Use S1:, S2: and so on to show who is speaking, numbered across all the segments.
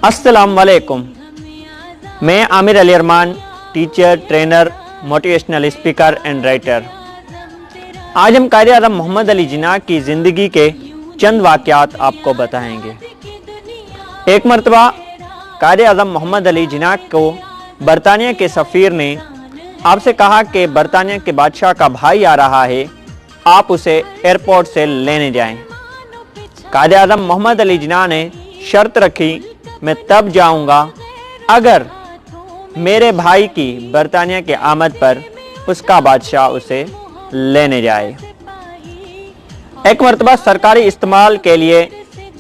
S1: अस्सलाम वालेकुम। मैं Aamir Ali Armaan, teacher, trainer, motivational speaker and writer. आज हम कायदे आज़म मोहम्मद अली जिन्ना की ज़िंदगी के चंद वाक़यात आपको बताएंगे। एक मरतबा कायदे आज़म मोहम्मद अली जिन्ना को बरतानिया के सफ़ीर ने आपसे कहा कि बरतानिया के बादशाह का भाई आ रहा है, आप उसे एयरपोर्ट से लेने जाएं। कायदे आज़म मोहम्मद अली जिन्ना ने शर्त रखी, मैं तब जाऊंगा अगर मेरे भाई की बरतानिया के आमद पर उसका बादशाह उसे लेने जाए। एक मरतबा सरकारी इस्तेमाल के लिए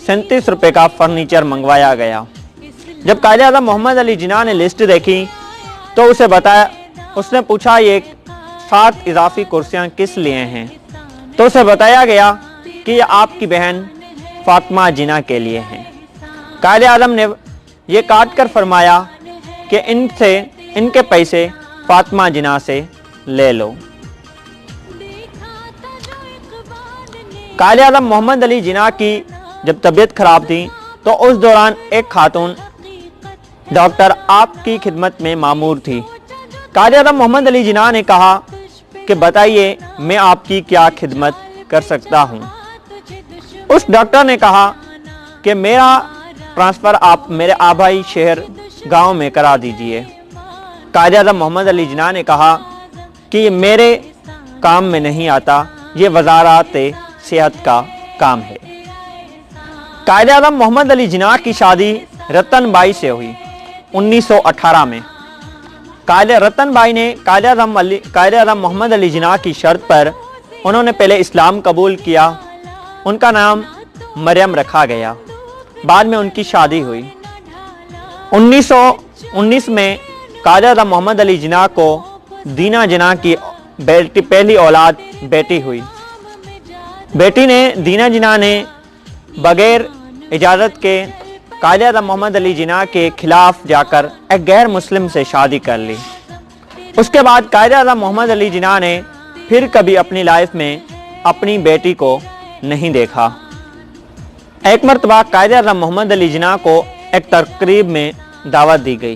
S1: 37 रुपये का फर्नीचर मंगवाया गया। जब कायदे आज़म मोहम्मद अली जिन्ना ने लिस्ट देखी तो उसने पूछा, ये 7 इजाफी कुर्सियां किस लिए हैं? तो उसे बताया गया कि ये आपकी बहन फातिमा जिन्ना के लिए हैं। कायदे आज़म ने यह काट कर फरमाया कि इनके पैसे फातिमा जिन्ना से ले लो। कायदे आज़म मोहम्मद अली जिन्ना की जब तबीयत खराब थी तो उस दौरान एक खातून डॉक्टर आपकी खिदमत में मामूर थी। कायदे आज़म मोहम्मद अली जिन्ना ने कहा कि बताइए मैं आपकी क्या खिदमत कर सकता हूँ। उस डॉक्टर ने कहा कि मेरा ट्रांसफ़र आप मेरे आबाई शहर गांव में करा दीजिए। कायदे आज़म मोहम्मद अली जिन्ना ने कहा कि ये मेरे काम में नहीं आता, ये वज़ारत सेहत का काम है। कायदे आज़म मोहम्मद अली जिन्ना की शादी रतन बाई से हुई 1918 में। रतन बाई ने कायदे आज़म मोहम्मद अली जिन्ना की शर्त पर उन्होंने पहले इस्लाम कबूल किया। उनका नाम मरियम रखा गया। बाद में उनकी शादी हुई। 1919 में कायदे आज़म मोहम्मद अली जिन्ना को दीना जिन्ना की पहली औलाद बेटी हुई। दीना जिन्ना ने बगैर इजाज़त के कायदे आज़म मोहम्मद अली जिन्ना के खिलाफ जाकर एक गैर मुस्लिम से शादी कर ली। उसके बाद कायदे आज़म मोहम्मद अली जिन्ना ने फिर कभी अपनी लाइफ में अपनी बेटी को नहीं देखा। एक मरतबा कायदे आज़म मोहम्मद अली जिन्ना को एक तकरीब में दावत दी गई।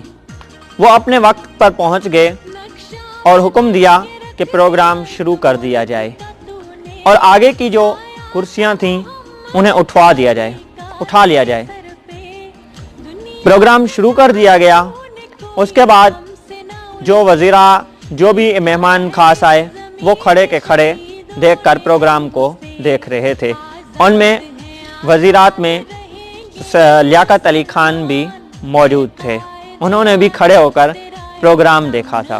S1: वो अपने वक्त पर पहुंच गए और हुक्म दिया कि प्रोग्राम शुरू कर दिया जाए और आगे की जो कुर्सियां थीं उन्हें उठा लिया जाए। प्रोग्राम शुरू कर दिया गया। उसके बाद जो भी मेहमान खास आए वो खड़े के खड़े देखकर प्रोग्राम को देख रहे थे। उनमें वज़ीरात में लियाकत अली खान भी मौजूद थे। उन्होंने भी खड़े होकर प्रोग्राम देखा था।